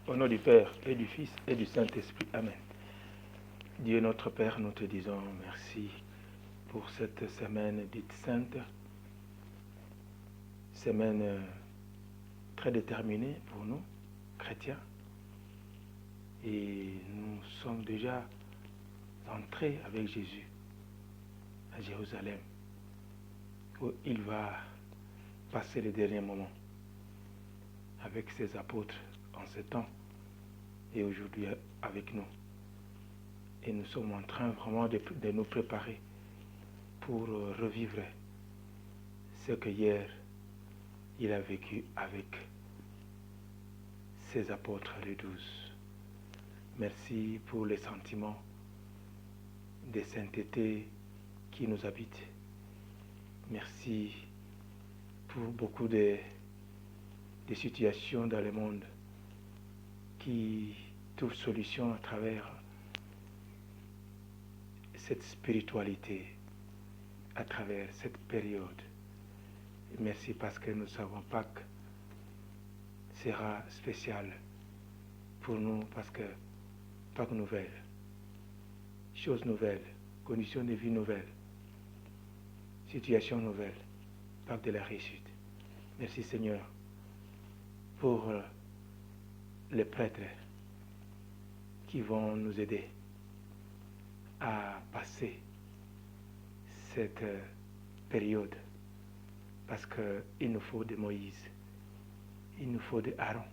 Au nom du Père et du Fils et du Saint-Esprit. Amen. Dieu notre Père, nous te disons merci pour cette semaine dite sainte, semaine très déterminée pour nous, chrétiens. Et nous sommes déjà entrés avec Jésus à Jérusalem, où il va passer les derniers moments avec ses apôtres en ce temps et aujourd'hui avec nous. Et nous sommes en train vraiment de nous préparer pour revivre ce que hier il a vécu avec ses apôtres, les 12. Merci pour les sentiments de sainteté qui nous habitent. Merci pour beaucoup de situations dans le monde qui trouvent solution à travers cette spiritualité, à travers cette période. Merci parce que nous savons Pâques sera spécial pour nous parce que Pâques nouvelle, choses nouvelles, conditions de vie nouvelles, situation nouvelle, Pâques de la réussite. Merci Seigneur pour les prêtres qui vont nous aider à passer cette période parce qu'il nous faut de Moïse, il nous faut de Aaron,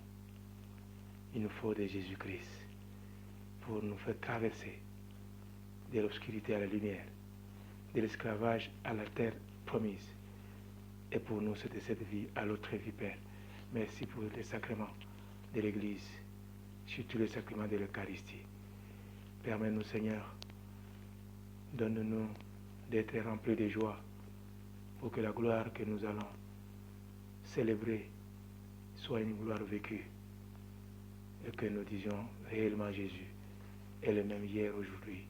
il nous faut de Jésus-Christ pour nous faire traverser de l'obscurité à la lumière, de l'esclavage à la terre promise et pour nous c'est de cette vie à l'autre vie, Père. Merci pour les sacrements de l'Église, surtout les sacrements de l'Eucharistie. Permets-nous, Seigneur, donne-nous d'être remplis de joie pour que la gloire que nous allons célébrer soit une gloire vécue et que nous disions réellement Jésus est le même hier, aujourd'hui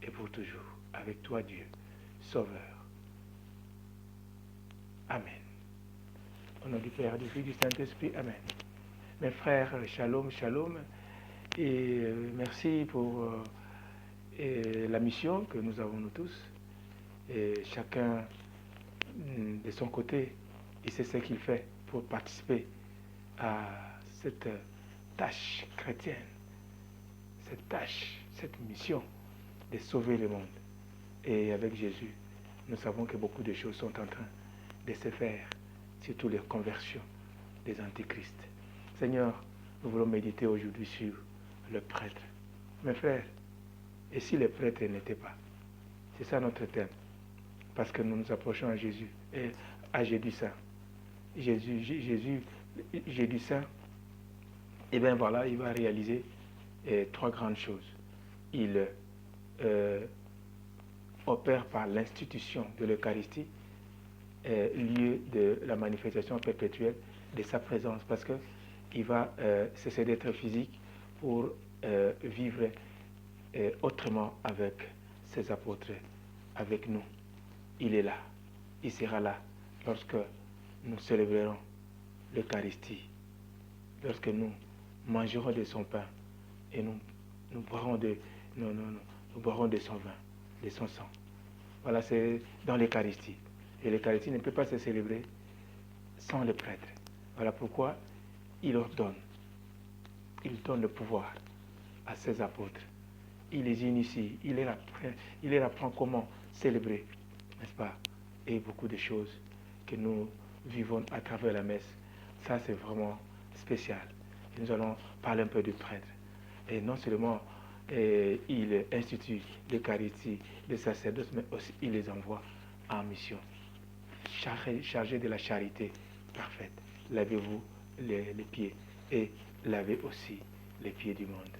et pour toujours. Avec toi, Dieu, Sauveur. Amen. Au nom du Père, du Fils, du Saint-Esprit. Amen. Mes frères, shalom, shalom. Et merci pour la mission que nous avons nous tous. Et chacun de son côté, il sait ce qu'il fait pour participer à cette tâche chrétienne, cette tâche, cette mission de sauver le monde. Et avec Jésus, nous savons que beaucoup de choses sont en train de se faire, surtout les conversions des antichrists. Seigneur, nous voulons méditer aujourd'hui sur le prêtre. Mes frères, et si les prêtres n'étaient pas? C'est ça notre thème. Parce que nous nous approchons à Jésus, et à Jésus Saint. Jésus Saint, et bien voilà, il va réaliser trois grandes choses. Il opère par l'institution de l'Eucharistie, lieu de la manifestation perpétuelle de sa présence, parce qu'il va cesser d'être physique pour vivre autrement avec ses apôtres, avec nous. Il est là, il sera là lorsque nous célébrerons l'Eucharistie, lorsque nous mangerons de son pain et nous boirons de son vin, de son sang. Voilà, c'est dans l'Eucharistie. Et l'Eucharistie ne peut pas se célébrer sans le prêtre. Voilà pourquoi il ordonne, il donne le pouvoir à ses apôtres. Il les initie, il les apprend comment célébrer, n'est-ce pas? Et beaucoup de choses que nous vivons à travers la messe. Ça, c'est vraiment spécial. Et nous allons parler un peu du prêtre. Et non seulement il institue l'Eucharistie, les sacerdoces, mais aussi il les envoie en mission. Chargés de la charité parfaite. Lavez-vous les pieds et lavez aussi les pieds du monde.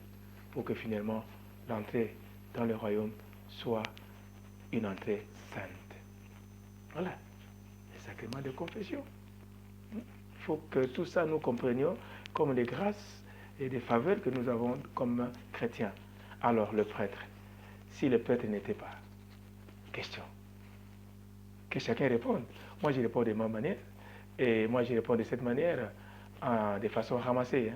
Pour que finalement, l'entrée dans le royaume soit une entrée sainte. Voilà, les sacrements de confession. Il faut que tout ça nous comprenions comme des grâces et des faveurs que nous avons comme chrétiens. Alors le prêtre, si le prêtre n'était pas, question. Que chacun réponde. Moi je réponds de ma manière, et moi je réponds de cette manière, de façon ramassée.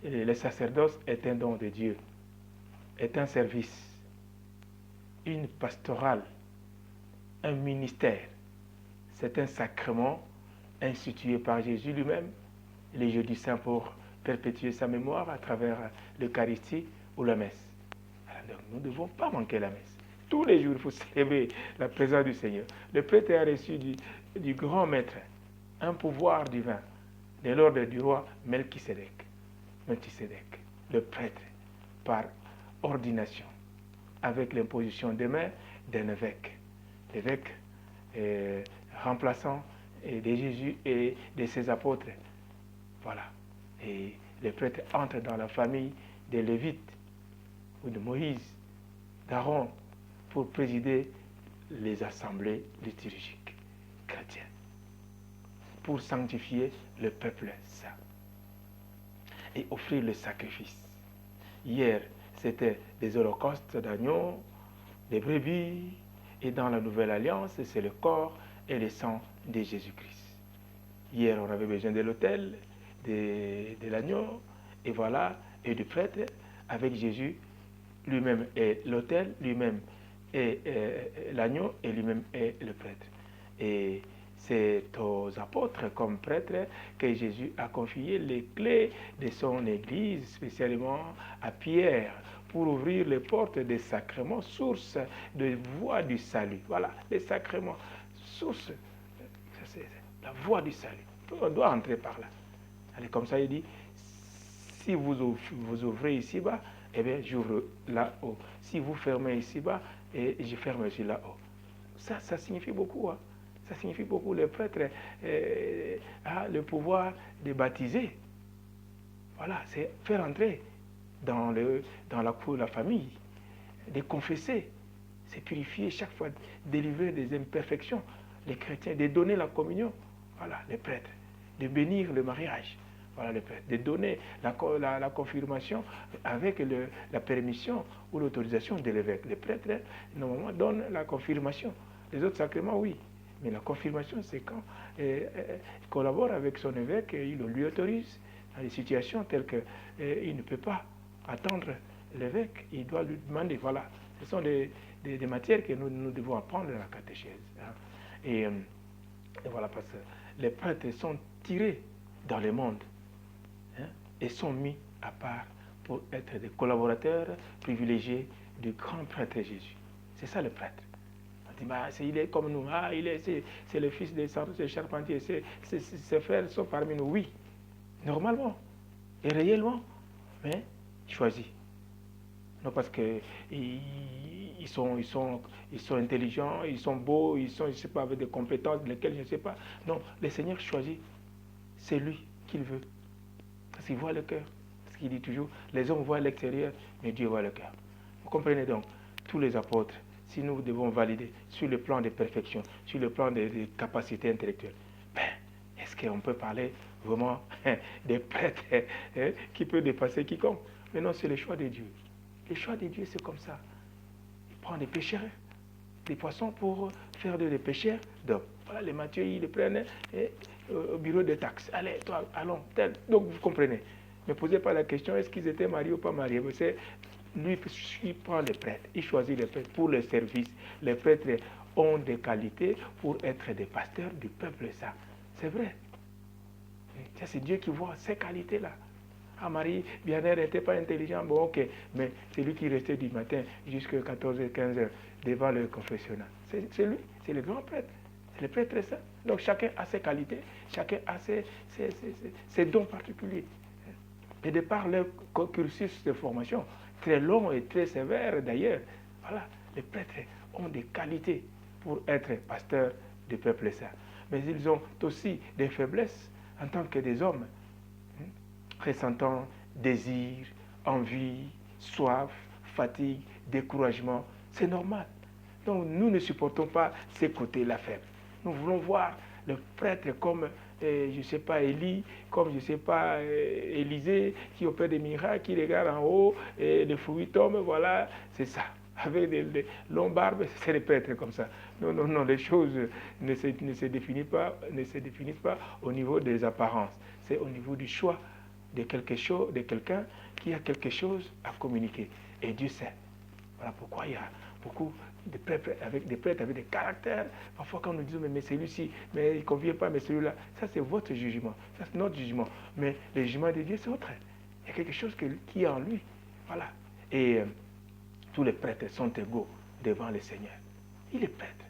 le sacerdoce est un don de Dieu, est un service, une pastorale, un ministère. C'est un sacrement institué par Jésus lui-même, les jeudis saints pour perpétuer sa mémoire à travers l'Eucharistie ou la messe. Alors, donc, nous ne devons pas manquer la messe. Tous les jours, il faut célébrer la présence du Seigneur. Le prêtre a reçu du grand maître un pouvoir divin de l'ordre du roi Melchisédek. Melchisédek, le prêtre, par ordination, avec l'imposition des mains d'un évêque. L'évêque remplaçant de Jésus et de ses apôtres. Voilà. Et les prêtres entrent dans la famille des Lévites ou de Moïse, d'Aaron, pour présider les assemblées liturgiques chrétiennes, pour sanctifier le peuple saint et offrir le sacrifice. Hier, c'était des holocaustes d'agneaux, des brebis, et dans la nouvelle alliance, c'est le corps et le sang de Jésus-Christ. Hier, on avait besoin de l'autel, de l'agneau, et voilà, et du prêtre, avec Jésus, lui-même est l'autel, lui-même est l'agneau, et lui-même est le prêtre. Et c'est aux apôtres comme prêtres que Jésus a confié les clés de son Église, spécialement à Pierre, pour ouvrir les portes des sacrements, source de voie du salut. Voilà, les sacrements, source, c'est la voie du salut. On doit entrer par là. Allez, comme ça, il dit, si vous ouvrez ici-bas, eh bien, j'ouvre là-haut. Si vous fermez ici-bas, et je ferme aussi là-haut. Ça signifie beaucoup. Hein. Ça signifie beaucoup. Le prêtre a le pouvoir de baptiser. Voilà, c'est faire entrer dans la cour de la famille, de confesser, c'est purifier chaque fois, délivrer des imperfections, les chrétiens, de donner la communion, voilà, les prêtres, de bénir le mariage, voilà, les prêtres, de donner la confirmation avec la permission ou l'autorisation de l'évêque. Les prêtres, normalement, donnent la confirmation. Les autres sacrements, oui. Mais la confirmation, c'est quand il collabore avec son évêque et il lui autorise dans des situations telles qu'il ne peut pas attendre l'évêque, il doit lui demander. Voilà, ce sont des matières que nous devons apprendre dans la catéchèse. Hein. Et voilà, parce que les prêtres sont tirés dans le monde, hein, et sont mis à part pour être des collaborateurs privilégiés du grand prêtre Jésus. C'est ça le prêtre. On dit, bah, il est comme nous, ah, c'est le fils des charpentiers, ses frères sont parmi nous, oui, normalement et réellement, mais choisis. Non, parce qu'ils sont intelligents, ils sont beaux, ils sont, je ne sais pas, avec des compétences lesquelles je ne sais pas. Non, le Seigneur choisit. C'est lui qu'il veut. Parce qu'il voit le cœur. Parce qu'il dit toujours, les hommes voient l'extérieur, mais Dieu voit le cœur. Vous comprenez donc, tous les apôtres, si nous devons valider sur le plan de perfection, sur le plan des capacités intellectuelles, ben, est-ce qu'on peut parler vraiment des prêtres qui peut dépasser quiconque? Mais non, c'est le choix de Dieu. Le choix de Dieu, c'est comme ça. Il prend des pêcheurs, des poissons pour faire des pêcheurs d'hommes. Voilà, les Matthieu, ils les prennent au bureau des taxes. Allez, toi, allons, tel. Donc, vous comprenez. Ne posez pas la question, est-ce qu'ils étaient mariés ou pas mariés? C'est lui, il prend les prêtres, il choisit les prêtres pour le service. Les prêtres ont des qualités pour être des pasteurs du peuple saint. C'est vrai. C'est Dieu qui voit ces qualités-là. Ah, Marie, bien elle n'était pas intelligente, bon ok, mais c'est lui qui restait du matin jusqu'à 14h, 15h devant le confessionnal. C'est lui, c'est le grand prêtre, c'est le prêtre saint. Donc chacun a ses qualités, chacun a ses dons particuliers. Et de par leur cursus de formation, très long et très sévère d'ailleurs, voilà, les prêtres ont des qualités pour être pasteurs du peuple saint. Mais ils ont aussi des faiblesses en tant que des hommes, ressentant désir, envie, soif, fatigue, découragement. C'est normal. Donc nous ne supportons pas ces côtés-là faibles. Nous voulons voir le prêtre comme, je ne sais pas, Élie, comme, je ne sais pas, Élisée, qui opère des miracles, qui regarde en haut, et les fruits tombent, voilà, c'est ça. Avec des longues barbes, c'est les prêtres comme ça. Non, non, non, les choses ne se définissent pas au niveau des apparences. C'est au niveau du choix de quelque chose, de quelqu'un qui a quelque chose à communiquer. Et Dieu sait. Voilà pourquoi il y a beaucoup de prêtres avec des caractères. Parfois, quand nous disons, mais celui-ci, mais il ne convient pas, mais celui-là, ça c'est votre jugement, ça c'est notre jugement. Mais le jugement de Dieu, c'est autre. Il y a quelque chose qui est en lui. Voilà. Et tous les prêtres sont égaux devant le Seigneur. Il est prêtre.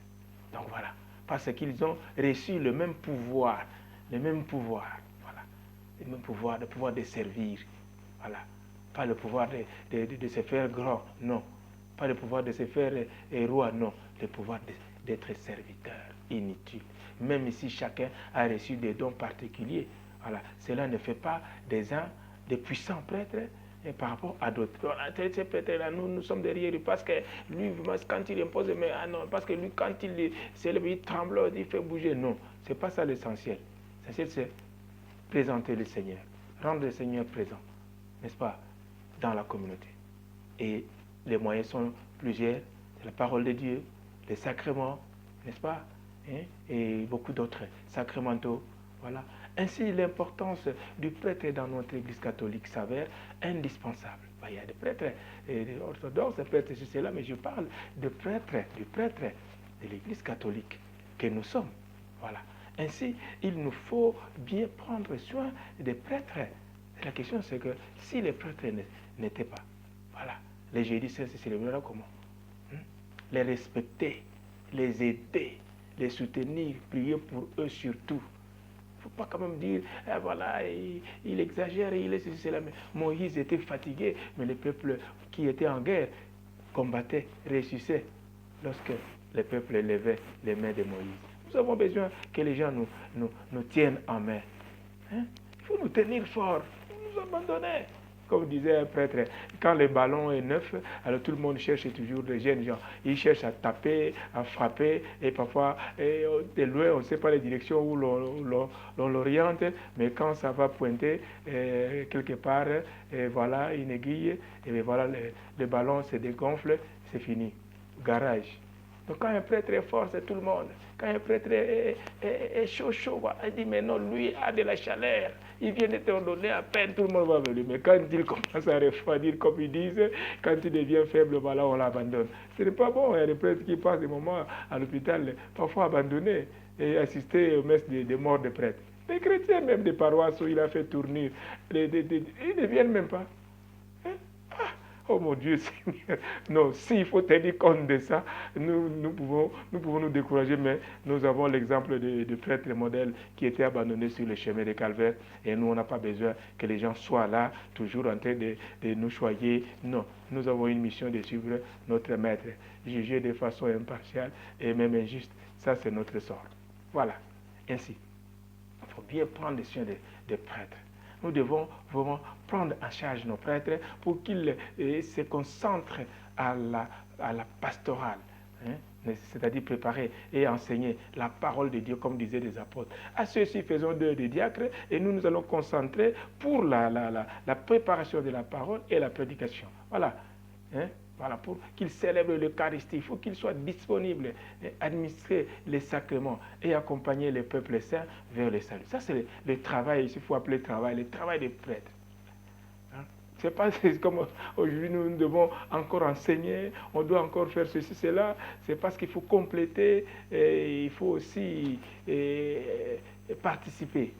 Donc voilà. Parce qu'ils ont reçu le même pouvoir. Le même pouvoir. Voilà. Le même pouvoir, le pouvoir de servir. Voilà. Pas le pouvoir de se faire grand, non. Pas le pouvoir de se faire roi, non. Le pouvoir d'être serviteur, inutile. Même si chacun a reçu des dons particuliers, voilà. Cela ne fait pas des uns des puissants prêtres par rapport à d'autres. Ces prêtres-là, nous sommes derrière lui parce que lui, quand il impose, mais ah non, parce que lui, quand il s'élève, il tremble, il fait bouger. Non, ce n'est pas ça l'essentiel. L'essentiel, c'est présenter le Seigneur, rendre le Seigneur présent, n'est-ce pas, dans la communauté. Et les moyens sont plusieurs, c'est la parole de Dieu, les sacrements, n'est-ce pas, hein, et beaucoup d'autres sacramentaux, voilà. Ainsi, l'importance du prêtre dans notre Église catholique s'avère indispensable. Il y a des prêtres orthodoxes, des prêtres ceci, cela, mais je parle de prêtres, du prêtre de l'Église catholique que nous sommes, voilà. Ainsi, il nous faut bien prendre soin des prêtres. La question, c'est que si les prêtres n'étaient pas, voilà, les jeudis saints se célébreraient comment? Les respecter, les aider, les soutenir, prier pour eux surtout. Il ne faut pas quand même dire, ah, voilà, il exagère, il est ceci, cela. Mais Moïse était fatigué, mais le peuple qui était en guerre combattait, ressuscitait lorsque le peuple levait les mains de Moïse. Nous avons besoin que les gens nous tiennent en main. Hein? Il faut nous tenir fort, nous abandonner. Comme disait un prêtre, quand le ballon est neuf, alors tout le monde cherche toujours des jeunes gens. Ils cherchent à taper, à frapper, et parfois, de loin, on ne sait pas les directions où l'on l'oriente, mais quand ça va pointer quelque part, voilà une aiguille, et voilà le ballon se dégonfle, c'est fini. Garage. Donc quand un prêtre est fort, c'est tout le monde. Quand un prêtre est chaud, il dit, mais non, lui a de la chaleur. Il vient de te donner à peine, tout le monde va venir. Mais quand il commence à refroidir, comme ils disent, quand il devient faible, voilà, on l'abandonne. Ce n'est pas bon. Il y a des prêtres qui passent des moments à l'hôpital, parfois abandonnés, et assister aux messes de mort de prêtres. Les chrétiens, même des paroisses où il a fait tourner, ils ne viennent même pas. Oh mon Dieu, Seigneur. Non, s'il faut tenir compte de ça, nous pouvons nous décourager, mais nous avons l'exemple de prêtres modèles qui étaient abandonnés sur le chemin de Calvaire. Et nous, on n'a pas besoin que les gens soient là, toujours en train de nous choyer. Non, nous avons une mission de suivre notre maître, juger de façon impartiale et même injuste. Ça, c'est notre sort. Voilà. Ainsi, il faut bien prendre soin des prêtres. Nous devons vraiment prendre en charge nos prêtres pour qu'ils se concentrent à la pastorale, hein, c'est-à-dire préparer et enseigner la parole de Dieu, comme disaient les apôtres. À ceux-ci, faisons d'eux des diacres et nous allons concentrer pour la préparation de la parole et la prédication. Voilà. Hein? Voilà, pour qu'ils célèbrent l'Eucharistie, il faut qu'ils soient disponibles, administrer les sacrements et accompagner les peuples saints vers le salut. Ça, c'est le travail, il faut appeler le travail des prêtres. Hein? C'est pas comme aujourd'hui nous devons encore enseigner, on doit encore faire ceci, cela. C'est parce qu'il faut compléter et il faut aussi participer.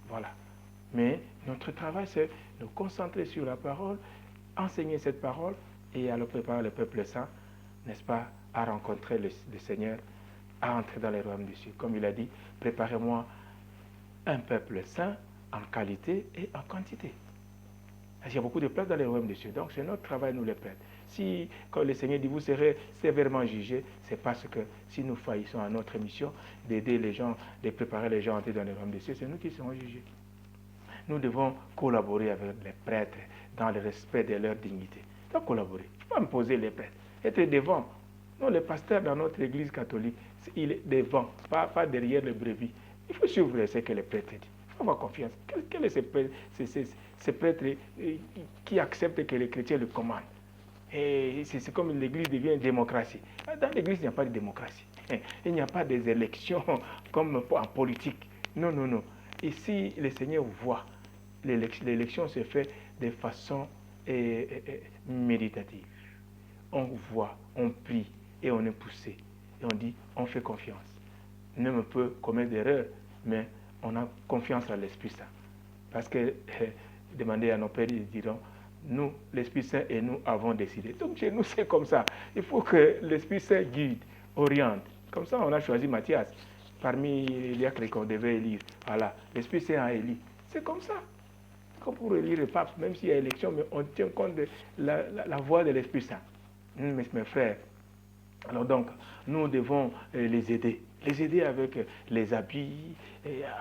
Voilà. Mais notre travail, c'est de nous concentrer sur la parole, enseigner cette parole, et à le préparer le peuple saint, n'est-ce pas, à rencontrer le Seigneur, à entrer dans les royaumes des cieux. Comme il a dit, préparez-moi un peuple saint en qualité et en quantité. Il y a beaucoup de places dans les royaumes des cieux. Donc c'est notre travail, nous les prêtres. Si, quand le Seigneur dit, vous serez sévèrement jugés, c'est parce que si nous faillissons à notre mission d'aider les gens, de préparer les gens à entrer dans les royaumes des cieux, c'est nous qui serons jugés. Nous devons collaborer avec les prêtres dans le respect de leur dignité. Collaborer. Il ne faut pas imposer les prêtres. Être devant. Non, le pasteur dans notre église catholique, il est devant, pas derrière le brebis. Il faut suivre ce que les prêtres disent. Il faut avoir confiance. Quels sont ces prêtres qui acceptent que les chrétiens le commandent? Et c'est comme l'église devient une démocratie. Dans l'église, il n'y a pas de démocratie. Il n'y a pas des élections comme en politique. Non, non, non. Ici, le Seigneur voit l'élection se fait de façon méditative. On voit, on prie et on est poussé. Et on dit, on fait confiance. L'homme peut commettre des erreurs, mais on a confiance à l'Esprit Saint. Parce que, demandez à nos pères, ils diront, nous, l'Esprit Saint et nous avons décidé. Donc chez nous, c'est comme ça. Il faut que l'Esprit Saint guide, oriente. Comme ça, on a choisi Matthias. Parmi les diacres qu'on devait élire. Voilà, l'Esprit Saint a élu. C'est comme ça. Comme pour élire le pape, même s'il y a élection, mais on tient compte de la voix de l'Esprit Saint. Mes frères, alors donc, nous devons les aider avec les habits,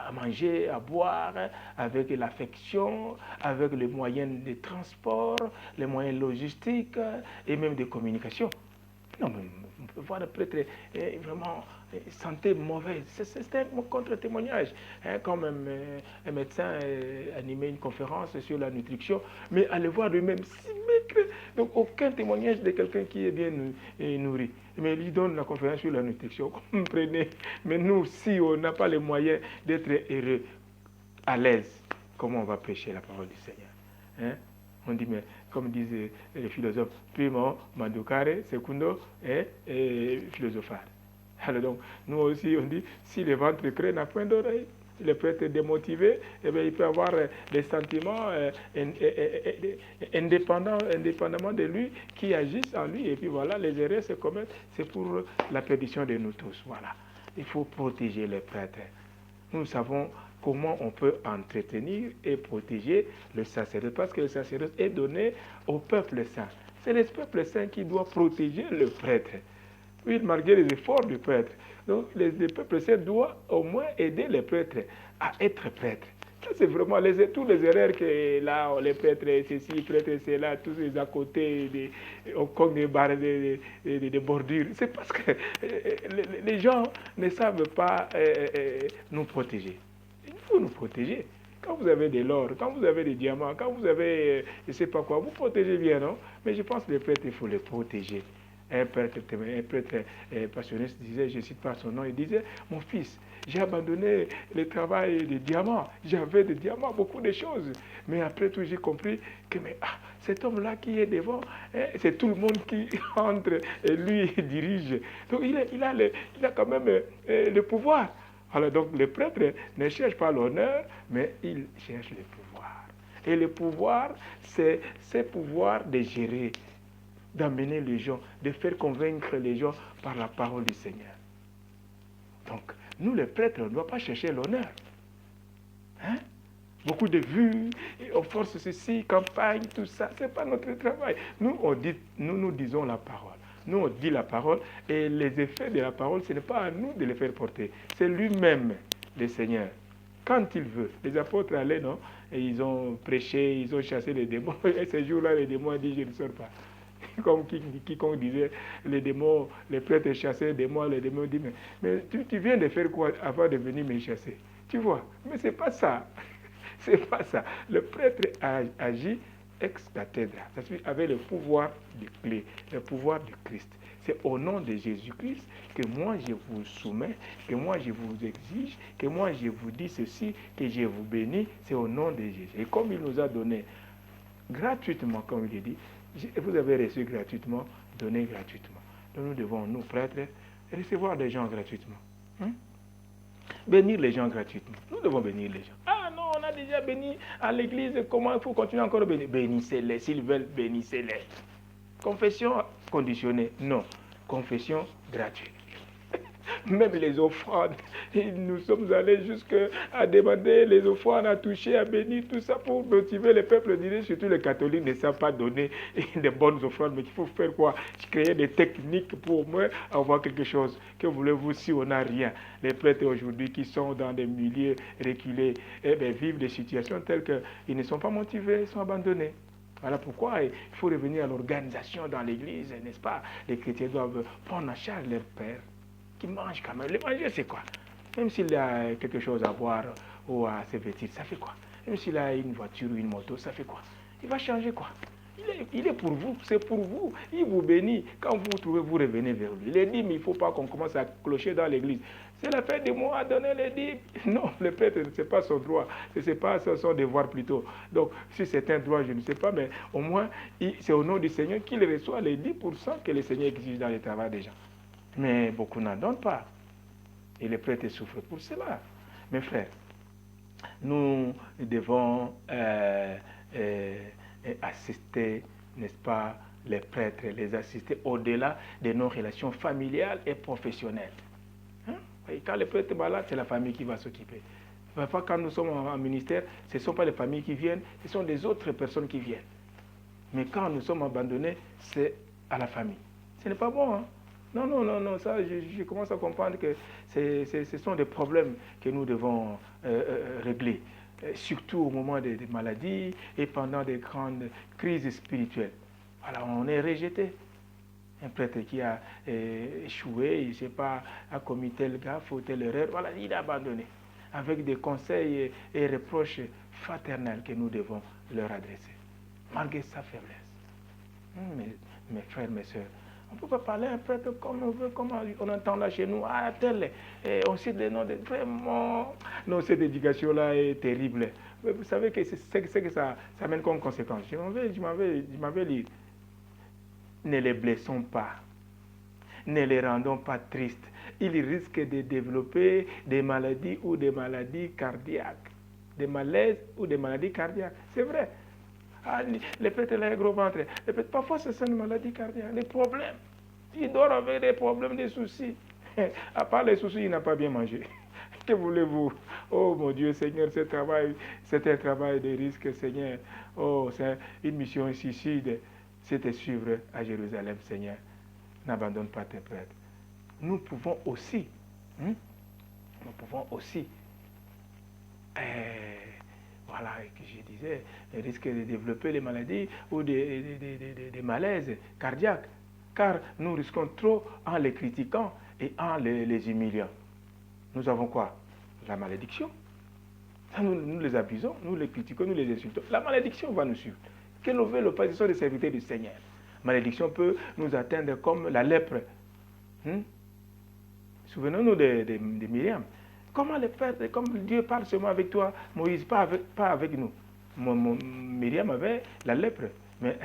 à manger, à boire, avec l'affection, avec les moyens de transport, les moyens logistiques et même de communication. Non, mais on peut voir le prêtre vraiment santé mauvaise. C'est un contre-témoignage. Quand un médecin animait une conférence sur la nutrition, mais allez voir lui-même, si maigre. Donc aucun témoignage de quelqu'un qui est bien nourri. Mais il donne la conférence sur la nutrition. Comprenez. Mais nous, si on n'a pas les moyens d'être heureux, à l'aise, comment on va prêcher la parole du Seigneur? On dit, mais comme disent les philosophes, primo, manducare, secundo, et philosophare. Alors donc, nous aussi, on dit, si le ventre crée n'a point d'oreille, il peut être démotivé, eh bien, il peut avoir des sentiments indépendamment de lui, qui agissent en lui, et puis voilà, les erreurs se commettent, c'est pour la perdition de nous tous. Voilà. Il faut protéger les prêtres. Nous savons comment on peut entretenir et protéger le sacerdoce, parce que le sacerdoce est donné au peuple saint. C'est le peuple saint qui doit protéger le prêtre. Oui, malgré les efforts du prêtre. Donc, le peuple saint doit au moins aider les prêtres à être prêtres. Ça, c'est vraiment tous les erreurs que là, les prêtres, ceci, prêtres, c'est là, tous les à côté, au coin des barres, des bordures. C'est parce que les gens ne savent pas nous protéger. Il faut nous protéger. Quand vous avez de l'or, quand vous avez des diamants, quand vous avez, je ne sais pas quoi, vous protégez bien, non? Mais je pense que les prêtres, il faut les protéger. Un prêtre passionniste disait, je ne cite pas son nom, il disait, mon fils, j'ai abandonné le travail des diamants. J'avais des diamants, beaucoup de choses. Mais après tout, j'ai compris que cet homme-là qui est devant, c'est tout le monde qui entre et lui dirige. Donc il a quand même le pouvoir. Alors donc le prêtre ne cherche pas l'honneur, mais il cherche le pouvoir. Et le pouvoir, c'est ce pouvoir de gérer, d'amener les gens, de faire convaincre les gens par la parole du Seigneur. Donc, nous les prêtres, on ne doit pas chercher l'honneur. Hein? Beaucoup de vues, on force ceci, campagne, tout ça, ce n'est pas notre travail. Nous disons la parole. Nous, on dit la parole, et les effets de la parole, ce n'est pas à nous de les faire porter. C'est lui-même, le Seigneur. Quand il veut. Les apôtres allaient, non? Et ils ont prêché, ils ont chassé les démons. Et ce jour-là, les démons ont dit, je ne sors pas. Comme quiconque disait, les démons, les prêtres chassaient les démons disent, mais tu viens de faire quoi avant de venir me chasser? Tu vois? Mais ce n'est pas ça. C'est pas ça. Le prêtre agit ex cathedra, c'est-à-dire avec le pouvoir du clé, le pouvoir du Christ. C'est au nom de Jésus-Christ que moi je vous soumets, que moi je vous exige, que moi je vous dis ceci, que je vous bénis. C'est au nom de Jésus. Et comme il nous a donné gratuitement, comme il dit, vous avez reçu gratuitement, donné gratuitement. Donc nous devons, nous prêtres, recevoir des gens gratuitement. Bénir les gens gratuitement. Nous devons bénir les gens. Ah non, on a déjà béni à l'église, comment il faut continuer encore à bénir? Bénissez-les, s'ils veulent, bénissez-les. Confession conditionnée, non. Confession gratuite. Même les offrandes, nous sommes allés jusqu'à demander les offrandes, à toucher, à bénir, tout ça pour motiver le peuple. Surtout les catholiques ne savent pas donner des bonnes offrandes, mais il faut faire quoi? Créer des techniques pour au moins avoir quelque chose. Que voulez-vous si on n'a rien? Les prêtres aujourd'hui qui sont dans des milieux reculés, vivent des situations telles qu'ils ne sont pas motivés, ils sont abandonnés. Voilà pourquoi il faut revenir à l'organisation dans l'église, n'est-ce pas? Les chrétiens doivent prendre en charge leur père. Qui mange quand même. Le manger, c'est quoi? Même s'il a quelque chose à boire ou à se vêtir, ça fait quoi? Même s'il a une voiture ou une moto, ça fait quoi? Il va changer quoi? Il est pour vous, c'est pour vous. Il vous bénit. Quand vous trouvez, vous revenez vers lui. Les dîmes, il ne faut pas qu'on commence à clocher dans l'église. c'est la fête du mois, donner les dîmes. Non, le prêtre, ce n'est pas son droit, ce n'est pas son devoir plutôt. Donc, si c'est un droit, je ne sais pas, mais au moins, c'est au nom du Seigneur qu'il reçoit les 10% que le Seigneur exige dans le travail des gens. Mais beaucoup n'en donnent pas. Et les prêtres souffrent pour cela. Mes frères, nous devons assister, n'est-ce pas, les prêtres, les assister au-delà de nos relations familiales et professionnelles. Hein? Et quand le prêtre est malade, c'est la famille qui va s'occuper. Parfois, quand nous sommes en ministère, ce ne sont pas les familles qui viennent, ce sont des autres personnes qui viennent. Mais quand nous sommes abandonnés, c'est à la famille. Ce n'est pas bon, hein? Non, non, non, non, ça, je commence à comprendre que ce sont des problèmes que nous devons régler, surtout au moment des maladies et pendant des grandes crises spirituelles. Voilà, on est rejeté. Un prêtre qui a échoué, il ne sait pas, a commis telle gaffe ou telle erreur, voilà, il est abandonné. Avec des conseils et reproches fraternels que nous devons leur adresser, malgré sa faiblesse. Mes frères, mes soeurs, on ne peut pas parler à un prêtre comme on veut, comme on entend là chez nous, ah tel, on cite les noms de vraiment. Non, cette éducation-là est terrible. Vous savez que c'est que ça amène comme conséquence. Je m'avais dit, ne les blessons pas, ne les rendons pas tristes. Ils risquent de développer des maladies ou des maladies cardiaques, des malaises ou des maladies cardiaques. C'est vrai. Ah, les prêtres, ont un gros ventre. Parfois, c'est une maladie cardiaque, des problèmes. Il dort avec des problèmes, des soucis. À part les soucis, il n'a pas bien mangé. Que voulez-vous? Oh mon Dieu, Seigneur, c'est un travail de risque, Seigneur. Oh, c'est une mission suicide. C'est te suivre à Jérusalem, Seigneur. N'abandonne pas tes prêtres. Nous pouvons aussi, voilà, que je disais, risque de développer les maladies ou des malaises cardiaques, car nous risquons trop en les critiquant et en les humiliant. Nous avons quoi? La malédiction. Nous les abusons, nous les critiquons, nous les insultons. La malédiction va nous suivre. Que nous veut le Père, ce sont des serviteurs du Seigneur. La malédiction peut nous atteindre comme la lèpre. Souvenons-nous de Myriam. Comment le Père, comme Dieu parle seulement avec toi, Moïse, pas avec nous. Myriam avait la lèpre, mais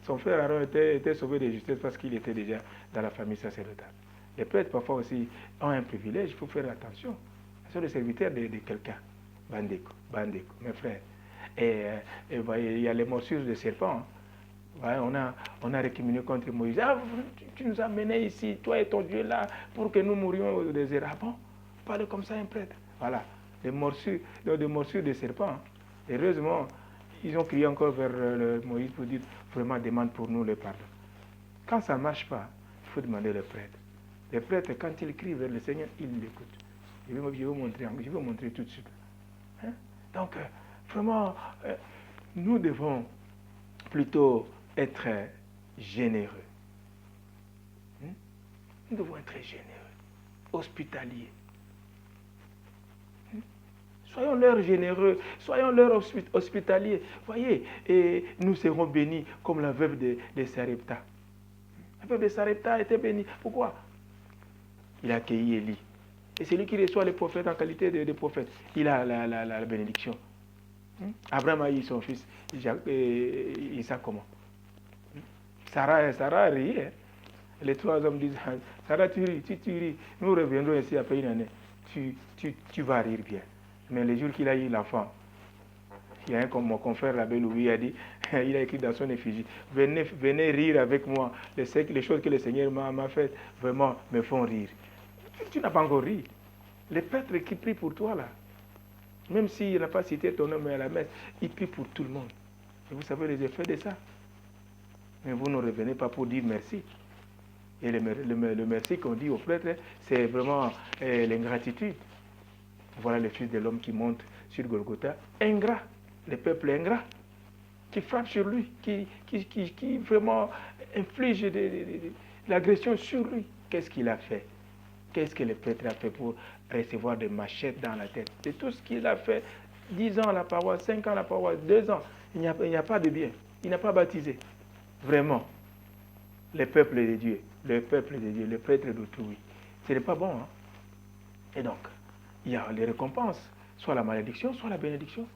son frère Aaron était sauvé de justesse parce qu'il était déjà dans la famille sacerdotale. Les prêtres, parfois aussi, ont un privilège, il faut faire attention. Ils sont les serviteurs de quelqu'un. Bandeko, mes frères. Et voyez, il y a les morsures de serpents. Ouais, on a récriminé contre Moïse. Ah, tu nous as menés ici, toi et ton Dieu là, pour que nous mourions au désert. Ah bon? Parle comme ça un prêtre. Voilà, des morsures de serpents. Heureusement, ils ont crié encore vers Moïse pour dire, vraiment demande pour nous le pardon. Quand ça ne marche pas, il faut demander le prêtre. Le prêtre, quand il crie vers le Seigneur, il l'écoute. Je vais vous montrer tout de suite. Hein? Donc, vraiment, nous devons plutôt être généreux. Nous devons être généreux, hospitaliers. Soyons leur généreux, soyons leur hospitaliers. Voyez, et nous serons bénis comme la veuve de Sarepta. La veuve de Sarepta était bénie. Pourquoi? Il a accueilli Élie. Et c'est lui qui reçoit les prophètes en qualité de prophète. Il a la bénédiction. Abraham a eu son fils, Isaac comment? Sarah riait. Les trois hommes disent, Sarah, tu ris. Nous reviendrons ici après une année. Tu vas rire bien. Mais le jour qu'il a eu l'enfant, il y a mon confrère l'abbé Louis a dit, il a écrit dans son effigie, venez rire avec moi. Les choses que le Seigneur m'a faites, vraiment, me font rire. Tu n'as pas encore ri. Les prêtres qui prient pour toi là, même s'il n'a pas cité ton nom à la messe, il prie pour tout le monde. Et vous savez les effets de ça. Mais vous ne revenez pas pour dire merci. Et le merci qu'on dit aux prêtres, c'est vraiment l'ingratitude. Voilà le Fils de l'homme qui monte sur Golgotha, ingrat, le peuple ingrat, qui frappe sur lui, qui vraiment inflige de l'agression sur lui. Qu'est-ce qu'il a fait? Qu'est-ce que le prêtre a fait pour recevoir des machettes dans la tête? C'est tout ce qu'il a fait. 10 ans à la paroisse, 5 ans à la paroisse, 2 ans. Il n'y a pas de bien. Il n'a pas baptisé. Vraiment. Le peuple de Dieu, le prêtre d'autrui. Ce n'est pas bon. Hein? Et donc, il y a les récompenses, soit la malédiction, soit la bénédiction.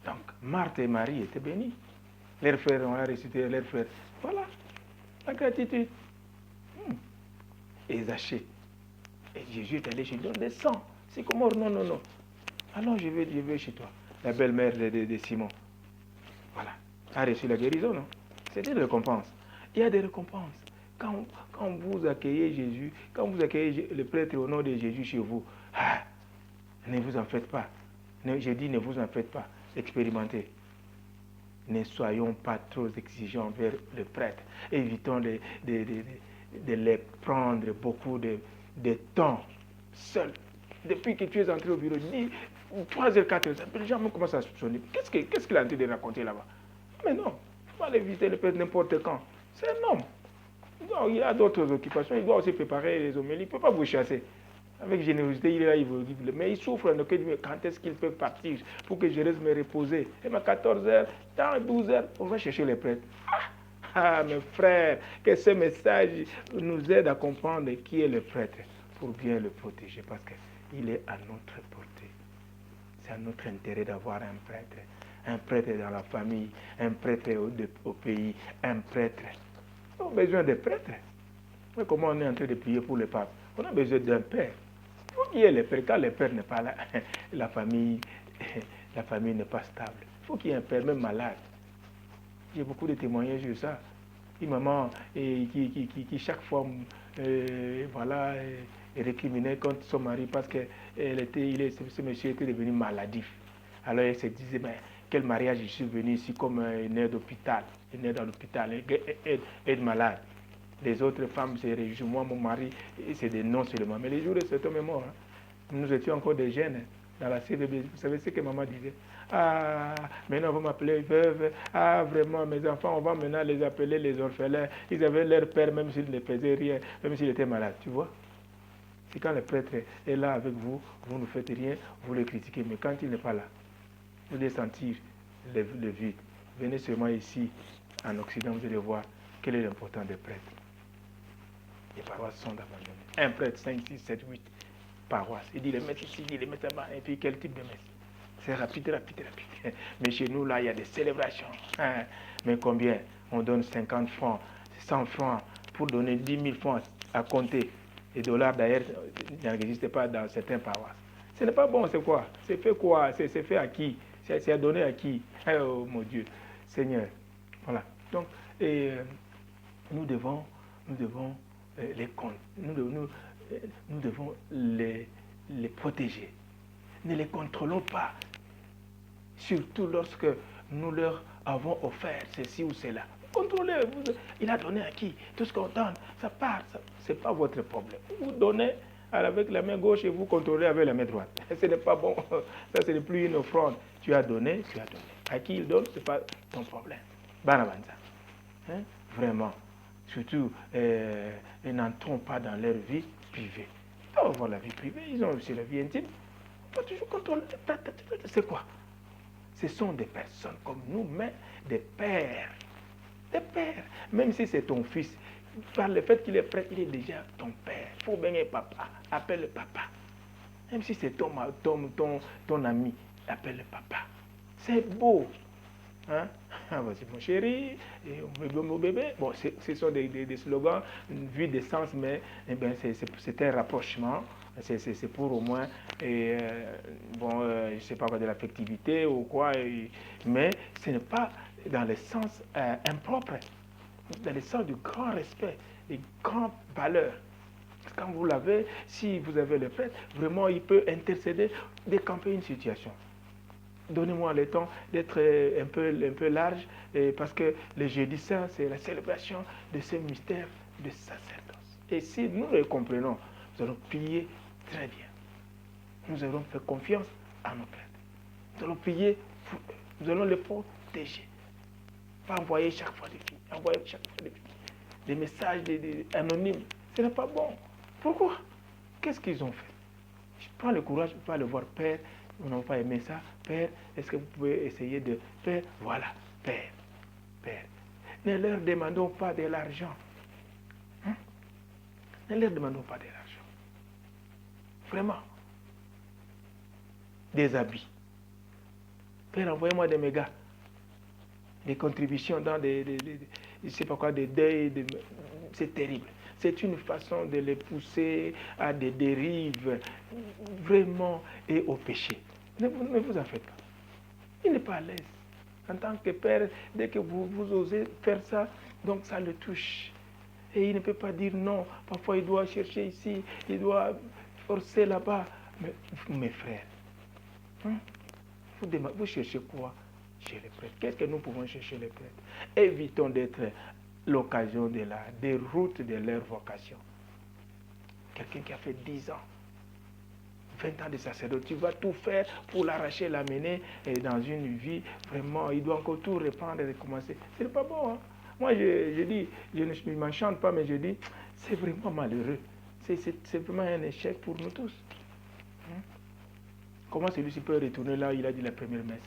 Donc, Marthe et Marie étaient bénis. Leurs frères ont ressuscité leurs frères. Voilà, la gratitude. Et Zachée. Et Jésus est allé chez lui, descends. C'est comme, non, non, non. Alors je vais chez toi. La belle-mère de Simon. Voilà. A reçu la guérison, non? C'est une récompense. Il y a des récompenses. Quand vous accueillez Jésus, quand vous accueillez le prêtre au nom de Jésus chez vous, ne vous en faites pas. J'ai dit ne vous en faites pas. Expérimentez. Ne soyons pas trop exigeants envers le prêtre. Évitons de les prendre beaucoup de temps seul. Depuis que tu es entré au bureau, 3h, 4h, les gens commencent à soupçonner. Qu'est-ce qu'il a en train de raconter là-bas? Mais non, il faut aller visiter le prêtre n'importe quand. C'est un homme. Donc, il a d'autres occupations, il doit aussi préparer les homélies, il ne peut pas vous chasser. Avec générosité, il est là, il veut vivre. Mais il souffre, donc quand est-ce qu'il peut partir pour que je reste me reposer? Et à 14h, dans 12h, on va chercher les prêtres. Mes frères, que ce message nous aide à comprendre qui est le prêtre pour bien le protéger, parce qu'il est à notre portée. C'est à notre intérêt d'avoir un prêtre dans la famille, un prêtre au pays, un prêtre. On a besoin de prêtres. Mais comment on est en train de prier pour le pape? On a besoin d'un père. Il faut qu'il y ait les pères. Quand le père n'est pas là, la famille n'est pas stable. Il faut qu'il y ait un père, même malade. J'ai beaucoup de témoignages sur ça. Une maman qui chaque fois voilà, récriminait contre son mari parce que ce monsieur était devenu maladif. Alors elle se disait, mais quel mariage, je suis venu ici comme une aide d'hôpital, une aide à l'hôpital, aide malade. Les autres femmes se réjouissent. Moi, mon mari, c'est des noms seulement. Mais les jours de cet homme est mort. Nous étions encore des jeunes dans la CVB. Vous savez ce que maman disait? Ah, maintenant vous m'appelez veuve. Ah, vraiment, mes enfants, on va maintenant les appeler les orphelins. Ils avaient leur père, même s'il ne faisait rien, même s'il était malade. Tu vois? C'est quand le prêtre est là avec vous, vous ne faites rien, vous le critiquez. Mais quand il n'est pas là, vous allez sentir le vide. Venez seulement ici, en Occident, vous allez voir quel est l'importance des prêtres. Les paroisses sont abandonnées. Un prêtre, 5, 6, 7, 8 paroisses. Il dit les mettre ici, il les met là-bas. Et puis quel type de messe? C'est rapide, rapide, rapide. Mais chez nous, là, il y a des célébrations. Mais combien? On donne 50 francs, 100 francs pour donner 10 000 francs à compter. Les dollars, d'ailleurs, n'existent pas dans certaines paroisses. Ce n'est pas bon, c'est quoi? C'est fait quoi? C'est fait à qui? C'est à donner à qui? Oh mon Dieu, Seigneur. Voilà. Donc, nous devons nous devons les protéger. Ne les contrôlons pas. Surtout lorsque nous leur avons offert ceci ou cela. Contrôlez. Il a donné à qui? Tout ce qu'on donne, ça part. Ce n'est pas votre problème. Vous donnez avec la main gauche et vous contrôlez avec la main droite. Ce n'est pas bon. Ça, ce n'est plus une offrande. Tu as donné, tu as donné. À qui il donne, ce n'est pas ton problème. Banabanza. Vraiment. Surtout, n'entrons pas dans leur vie privée. Ils doivent avoir la vie privée, ils ont aussi la vie intime. On peut toujours contrôler. C'est quoi? Ce sont des personnes comme nous, mais des pères. Des pères. Même si c'est ton fils, par le fait qu'il est prêtre, il est déjà ton père. Il faut bien papa. Appelle le papa. Même si c'est ton ami, appelle le papa. C'est beau. Hein? Ah, vas-y mon chéri, mon bébé. Bon, ce sont des slogans vus de sens, mais c'est un rapprochement. C'est pour au moins, je ne sais pas quoi, de l'affectivité ou quoi, mais ce n'est pas dans le sens impropre, dans le sens du grand respect, des grandes valeurs. Quand vous l'avez, si vous avez le prêtre, vraiment il peut intercéder, décamper une situation. Donnez-moi le temps d'être un peu large, parce que le jeudi saint, c'est la célébration de ce mystère de sacerdoce. Et si nous le comprenons, nous allons prier très bien. Nous allons faire confiance à nos prêtres. Nous allons prier pour eux. Nous allons les protéger. Pas envoyer chaque fois des filles. Des messages anonymes. Ce n'est pas bon. Pourquoi? Qu'est-ce qu'ils ont fait? Je prends le courage de ne pas le voir, Père. Nous n'avons pas aimé ça. Père, est-ce que vous pouvez essayer de... Père, voilà, Père, Père. Ne leur demandons pas de l'argent. Ne leur demandons pas de l'argent. Vraiment. Des habits. Père, envoyez-moi des mégas. Des contributions dans je ne sais pas quoi, des deuils. C'est terrible. C'est une façon de les pousser à des dérives, vraiment, et au péché. Ne vous en faites pas. Il n'est pas à l'aise. En tant que père, dès que vous osez faire ça, donc ça le touche. Et il ne peut pas dire non. Parfois, il doit chercher ici, il doit forcer là-bas. Mais mes frères, hein, vous cherchez quoi chez les prêtres? Qu'est-ce que nous pouvons chercher les prêtres? Évitons d'être l'occasion de la déroute de leur vocation. Quelqu'un qui a fait 10 ans, 20 ans de sacerdoce, tu vas tout faire pour l'arracher, l'amener dans une vie, vraiment, il doit encore tout reprendre et recommencer. Ce n'est pas bon. Hein? Moi, je dis, je ne m'enchante pas, mais je dis, c'est vraiment malheureux. C'est vraiment un échec pour nous tous. Hein? Comment celui-ci peut retourner là où il a dit la première messe?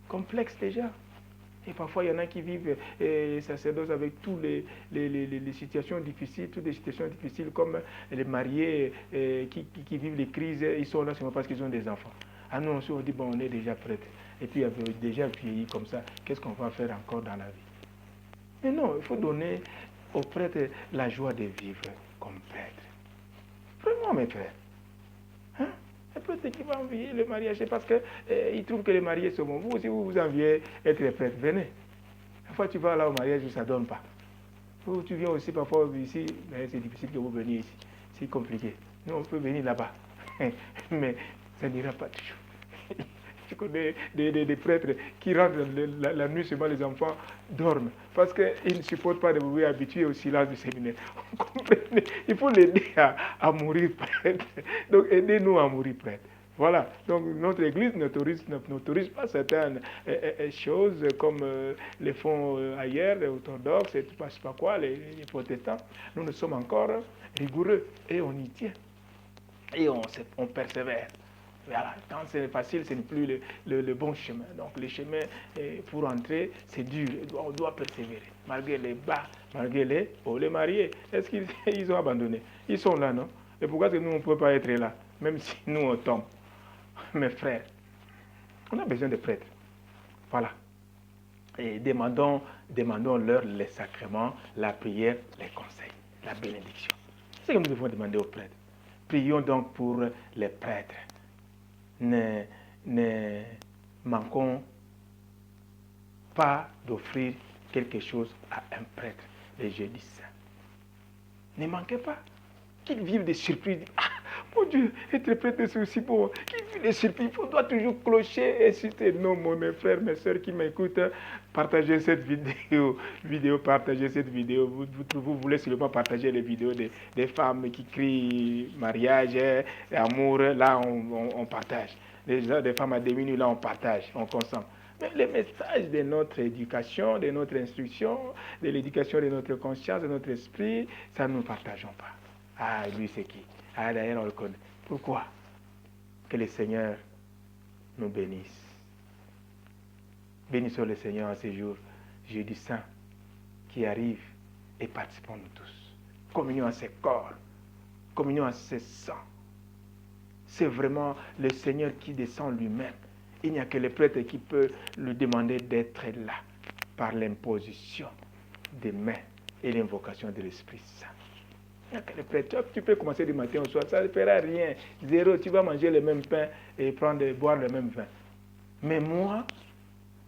Complexe déjà. Et parfois, il y en a qui vivent sacerdoce avec toutes les situations difficiles, toutes les situations difficiles, comme les mariés qui vivent les crises, ils sont là seulement parce qu'ils ont des enfants. À nous, on dit, bon, on est déjà prêts. Et puis, déjà vieilli comme ça, qu'est-ce qu'on va faire encore dans la vie? Mais non, il faut donner aux prêtres la joie de vivre comme prêtre. Vraiment, mes frères. Hein? Un prêtre qui va envier le mariage, c'est parce qu'il trouve que les mariés sont bons. Vous aussi, vous enviez être prêtre, venez. Parfois, tu vas là au mariage, ça ne donne pas. Ou tu viens aussi parfois ici, mais c'est difficile que vous veniez ici. C'est compliqué. Nous, on peut venir là-bas. Mais ça n'ira pas toujours. Je connais des prêtres qui rentrent la nuit, seulement les enfants dorment. Parce qu'ils ne supportent pas de vous habituer au silence du séminaire. Vous comprenez? Il faut l'aider à mourir prêtre. Donc, aidez-nous à mourir prêtre. Voilà, donc notre Église n'autorise pas certaines choses comme les font ailleurs, les orthodoxes, et je ne sais pas quoi, les protestants. Nous sommes encore rigoureux et on y tient. Et on persévère. Voilà. Quand c'est facile, ce n'est plus le bon chemin. Donc le chemin pour entrer, c'est dur. On doit persévérer. Malgré les bas, malgré les hauts. Les mariés, est-ce qu'ils ont abandonné? Ils sont là, non? Et pourquoi est-ce que nous, on ne peut pas être là? Même si nous, on tombe. Mes frères, on a besoin de prêtres. Voilà. Et demandons-leur les sacrements, la prière, les conseils, la bénédiction. C'est ce que nous devons demander aux prêtres. Prions donc pour les prêtres. Ne manquons pas d'offrir quelque chose à un prêtre le jeudi saint. Ne manquez pas. Qu'ils vivent des surprises. Ah, mon Dieu, être prêtre, c'est aussi bon. Qu'ils vivent des surprises. On doit toujours clocher et citer. Non, mon frère, mes soeurs qui m'écoutent, partagez cette vidéo. Partagez cette vidéo. Vous voulez seulement partager les vidéos des femmes qui crient mariage, amour. Là, on partage. Des femmes à demi-nuit, là, on partage, on consomme. Mais les messages de notre éducation, de notre instruction, de l'éducation de notre conscience, de notre esprit, ça, nous ne partageons pas. Ah, lui, c'est qui? Ah, d'ailleurs, on le connaît. Pourquoi? Que le Seigneur nous bénisse. Bénissons le Seigneur en ces jours, jeudi saint, qui arrive, et participons nous tous. Communion à ses corps, communion à ses sangs. C'est vraiment le Seigneur qui descend lui-même. Il n'y a que le prêtre qui peut lui demander d'être là par l'imposition des mains et l'invocation de l'Esprit Saint. Il n'y a que le prêtre. Tu peux commencer du matin au soir, ça ne fera rien. Zéro, tu vas manger le même pain et boire le même vin. Mais moi,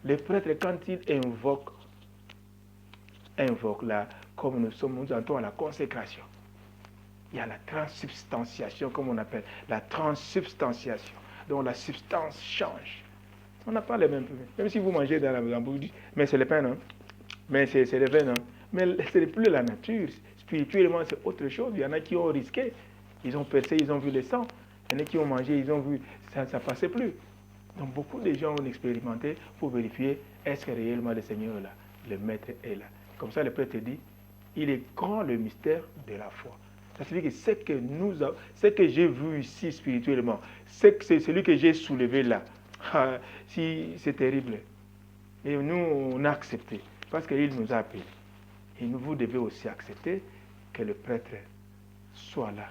le prêtre, quand il invoque là, comme nous entrons à la consécration. Il y a la transsubstantiation, comme on appelle, la transsubstantiation. Donc la substance change. On n'a pas les mêmes pains. Même si vous mangez dans la bouche, mais c'est le pain, non? Mais c'est le vin, non? Mais ce n'est plus la nature. Spirituellement, c'est autre chose. Il y en a qui ont risqué. Ils ont percé, ils ont vu le sang. Il y en a qui ont mangé, ils ont vu, ça ne passait plus. Donc beaucoup de gens ont expérimenté pour vérifier est-ce que réellement le Seigneur est là, le Maître est là. Comme ça, le prêtre dit, il est grand le mystère de la foi. Ça signifie que ce que j'ai vu ici spirituellement, c'est celui que j'ai soulevé là. Si c'est terrible. Et nous, on a accepté, parce qu'il nous a appelés. Et vous devez aussi accepter que le prêtre soit là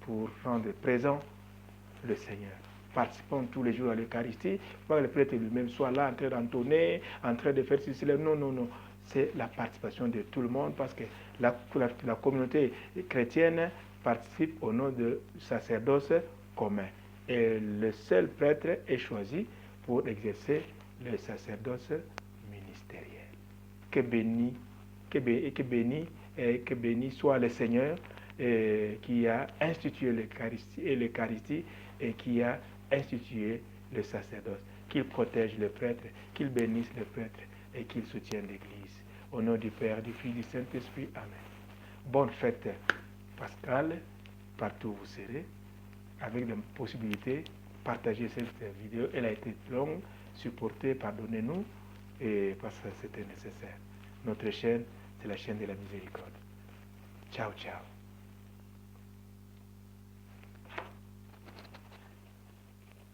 pour rendre présent le Seigneur. Participons tous les jours à l'Eucharistie, pas que le prêtre lui-même soit là en train d'entonner, en train de faire ceci, non, non, non. C'est la participation de tout le monde parce que la communauté chrétienne participe au nom du sacerdoce commun. Et le seul prêtre est choisi pour exercer le sacerdoce ministériel. Que béni soit le Seigneur qui a institué l'Eucharistie et qui a institué le sacerdoce. Qu'il protège le prêtre, qu'il bénisse le prêtre et qu'il soutienne l'Église. Au nom du Père, du Fils, du Saint-Esprit. Amen. Bonne fête pascale, partout où vous serez, avec la possibilité, partagez cette vidéo. Elle a été longue, supportée, pardonnez-nous, et parce que c'était nécessaire. Notre chaîne, c'est la chaîne de la miséricorde. Ciao, ciao.